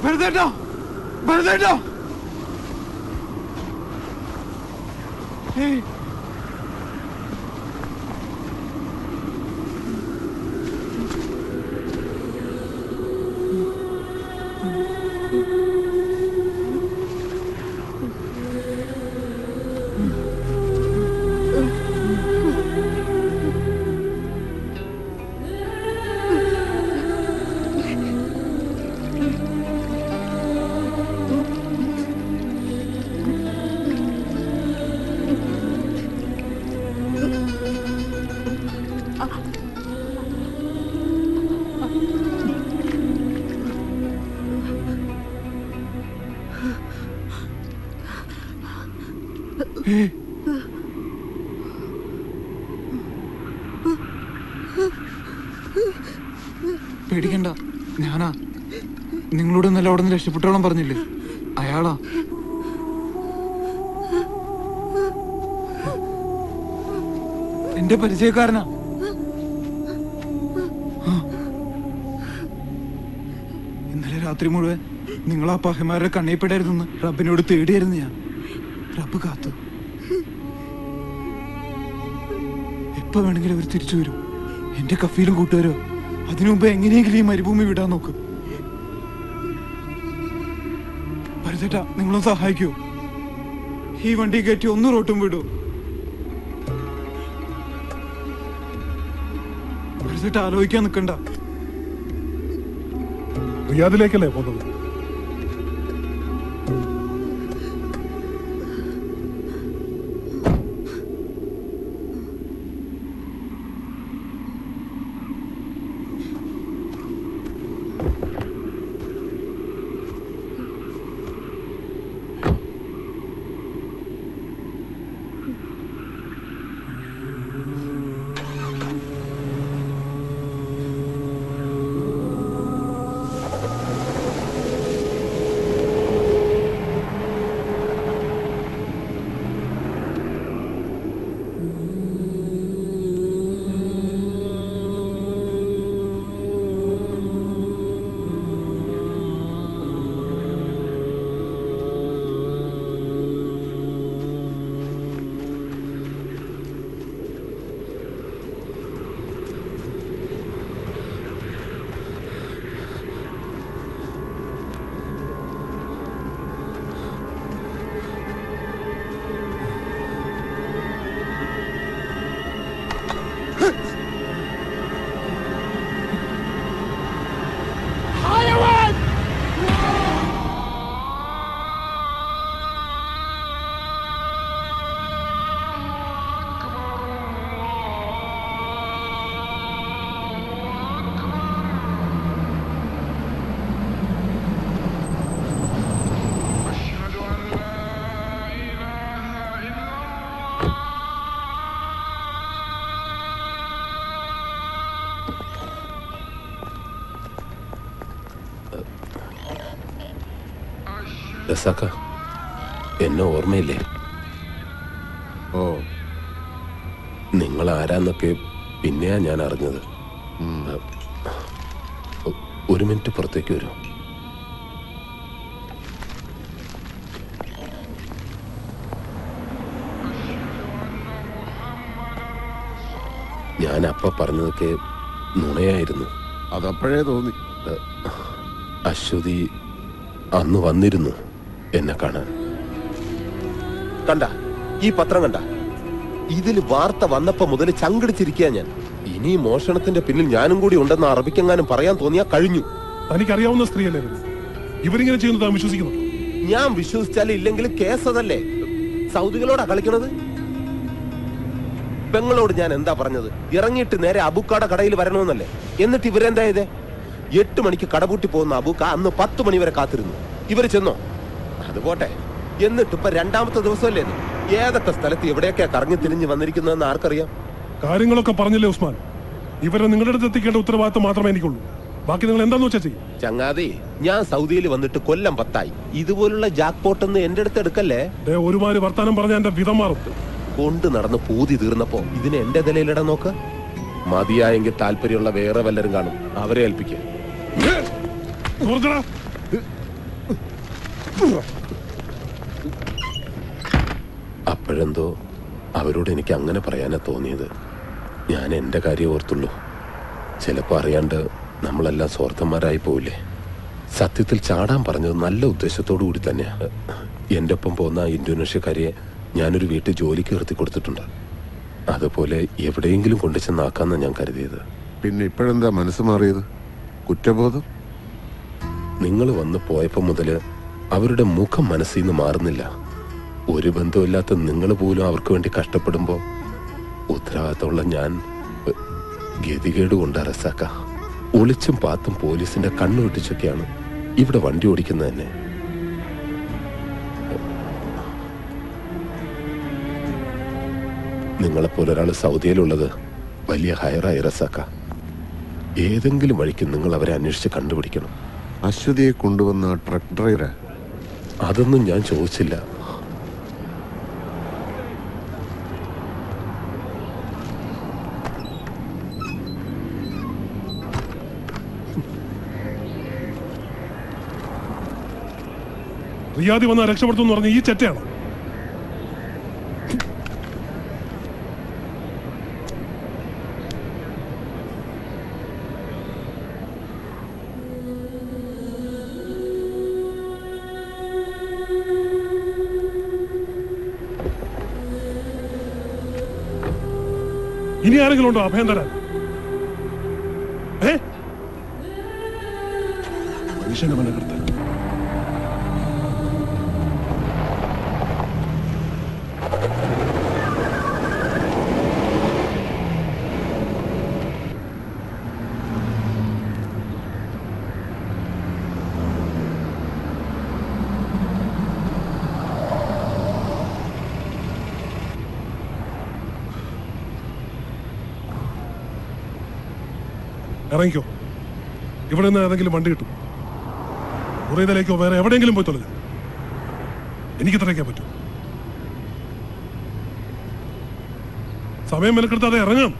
ഭരതേട്ടാ, ഭരതേട്ടാ. പേടിക്കണ്ട, ഞാനാ. നിങ്ങളോട് ഇന്നലെ അവിടെ നിന്ന് രക്ഷപ്പെട്ടോളം പറഞ്ഞില്ലേ, അയാളാ. എന്റെ പരിചയക്കാരനാ. ഇന്നലെ രാത്രി മുഴുവൻ നിങ്ങൾ ആ പഹമാരുടെ കണ്ണീപ്പെടായിരുന്നെന്ന് റബ്ബിനോട് തേടിയായിരുന്നു ഞാൻ. റബ്ബ് കാത്തു. എപ്പോ വേണമെങ്കിലും അവർ തിരിച്ചു വരും. എന്റെ കഫീലും കൂട്ടുകാരോ. അതിനു മുമ്പ് എങ്ങനെയെങ്കിലും ഈ മരുഭൂമി വിടാൻ നോക്ക്. ഭരതേട്ടാ, നിങ്ങളും സഹായിക്കൂ. ഈ വണ്ടി കയറ്റി ഒന്ന് റോട്ടും വിടൂ. ഭരതേട്ടാ, ആലോചിക്കാൻ നിൽക്കണ്ട. റിയാദിലേക്കല്ലേ പോകുന്നത്? എന്നെ ഓർമ്മയില്ലേ? ഓ, നിങ്ങൾ ആരാന്നൊക്കെ പിന്നെയാ ഞാൻ അറിഞ്ഞത്. ഒരു മിനിറ്റ് പുറത്തേക്ക് വരൂ. ഞാൻ അപ്പ പറഞ്ഞതൊക്കെ നുണയായിരുന്നു. അതപ്പോഴേ തോന്നി. അശ്വതി അന്ന് വന്നിരുന്നു എന്നെ കാണാൻ. കണ്ട ഈ പത്രം കണ്ട? ഇതിൽ വാർത്ത വന്നപ്പോ മുതൽ ചങ്കടിച്ചിരിക്കുക ഞാൻ. ഇനി മോഷണത്തിന്റെ പിന്നിൽ ഞാനും കൂടി ഉണ്ടെന്ന് അറബിക്കെങ്ങാനും പറയാൻ തോന്നിയാ കഴിഞ്ഞു. തനിക്കറിയാവുന്ന സ്ത്രീയല്ലേ ഇവരിങ്ങനെ ചെയ്യുന്നത്? വിശ്വസിക്കുന്നു? ഞാൻ വിശ്വസിച്ചാലും ഇല്ലെങ്കിലും കേസ് അതല്ലേ. സൗദികളോടാ കളിക്കണത്. പെങ്ങളോട് ഞാൻ എന്താ പറഞ്ഞത്? ഇറങ്ങിയിട്ട് നേരെ അബുക്കാട കടയിൽ വരണമെന്നല്ലേ. എന്നിട്ട് ഇവരെന്താ ചെയ്തേ? 8 മണിക്ക് കടപൂട്ടി പോകുന്ന അബൂക്ക അന്ന് 10 മണി വരെ കാത്തിരുന്നു. ഇവര് ചെന്നോ? അതുപോട്ടെ. എന്നിട്ടിപ്പോ 2ാമത്തെ ദിവസമല്ലേ? ഏതൊക്കെ സ്ഥലത്ത് എവിടെയൊക്കെയാ കറങ്ങി തിരിഞ്ഞ് വന്നിരിക്കുന്നതെന്ന് ആർക്കറിയാം? കാര്യങ്ങളൊക്കെ പറഞ്ഞില്ലേ ഉസ്മാൻ? ഇവരെ നിങ്ങളുടെ അടുത്ത് എത്തിക്കേണ്ട ഉത്തരവാദിത്തം മാത്രമേ എനിക്കുള്ളൂ. ബാക്കി നിങ്ങൾ എന്താന്ന് വെച്ചാ ചെയ്യും. ചങ്ങാതി, ഞാൻ സൗദിയിൽ വന്നിട്ട് കൊല്ലം 10ആയി. ഇതുപോലുള്ള ജാക്ക് പോട്ടൊന്നും എന്റെ അടുത്ത് എടുക്കല്ലേ. ഒരുമാതിരി വർത്താനം പറഞ്ഞ എന്റെ വിധം മാറും. കൊണ്ട് നടന്ന് പൂതി തീർന്നപ്പോ ഇതിന് എന്റെ നിലയിലിടാൻ നോക്ക്. മതിയായെങ്കിൽ താല്പര്യമുള്ള വേറെ വല്ലരും കാണും, അവരെ ഏൽപ്പിക്കുക. അപ്പോഴെന്തോ അവരോട് എനിക്ക് അങ്ങനെ പറയാനാ തോന്നിയത്. ഞാൻ എൻ്റെ കാര്യം ഓർത്തുള്ളൂ. ചിലപ്പോൾ അറിയാണ്ട് നമ്മളെല്ലാം സ്വാർത്ഥന്മാരായി പോവില്ലേ. സത്യത്തിൽ ചാടാൻ പറഞ്ഞത് നല്ല ഉദ്ദേശത്തോടു കൂടി തന്നെയാണ്. എൻ്റെ ഒപ്പം പോകുന്ന ഇന്തോനേഷ്യക്കാരിയെ ഞാനൊരു വീട്ടിൽ ജോലിക്ക് നിർത്തി കൊടുത്തിട്ടുണ്ട്. അതുപോലെ എവിടെയെങ്കിലും കൊണ്ടു ചെന്നാക്കാമെന്നാണ് ഞാൻ കരുതിയത്. പിന്നെ ഇപ്പോഴെന്താ മനസ്സ് മാറിയത്? കുറ്റബോധം? നിങ്ങൾ വന്ന് പോയപ്പോൾ മുതൽ അവരുടെ മുഖം മനസ്സിൽ നിന്ന് മാറുന്നില്ല. ഒരു ബന്ധമില്ലാത്ത നിങ്ങൾ പോലും അവർക്ക് വേണ്ടി കഷ്ടപ്പെടുമ്പോൾ ഉത്തരവാദിത്തമുള്ള ഞാൻ ഗതികേട് കൊണ്ട് റസാക്ക. ഒളിച്ചും പാത്തും പോലീസിന്റെ കണ്ണു വെട്ടിച്ചൊക്കെയാണ് ഇവിടെ വണ്ടി ഓടിക്കുന്നത് തന്നെ. നിങ്ങളെപ്പോലെ ഒരാൾ സൗദിയിലുള്ളത് വലിയ ഹയറായി റസാക്ക. ഏതെങ്കിലും വഴിക്ക് നിങ്ങൾ അവരെ അന്വേഷിച്ച് കണ്ടുപിടിക്കണം. അശ്വതിയെ കൊണ്ടുവന്ന ട്രക്ക് ഡ്രൈവറെ? അതൊന്നും ഞാൻ ചോദിച്ചില്ല. റിയാദി വന്നാൽ രക്ഷപ്പെടുത്തുമെന്ന് പറഞ്ഞ ഈ ചെറ്റയാണ്. ഇനി ആരെങ്കിലും ഉണ്ടോ അഭയം തരാൻ? മനുഷ്യന്റെ മനകർത്ത ഇറങ്ങിക്കോ. ഇവിടെ നിന്ന് ഏതെങ്കിലും വണ്ടി കിട്ടും. മുറിയതിലേക്കോ വേറെ എവിടെയെങ്കിലും പോയി തൊലഞ്ഞു. എനിക്ക് ഇത്രയ്ക്കാൻ പറ്റും. സമയം മെനക്കെടുത്താതെ ഇറങ്ങാം.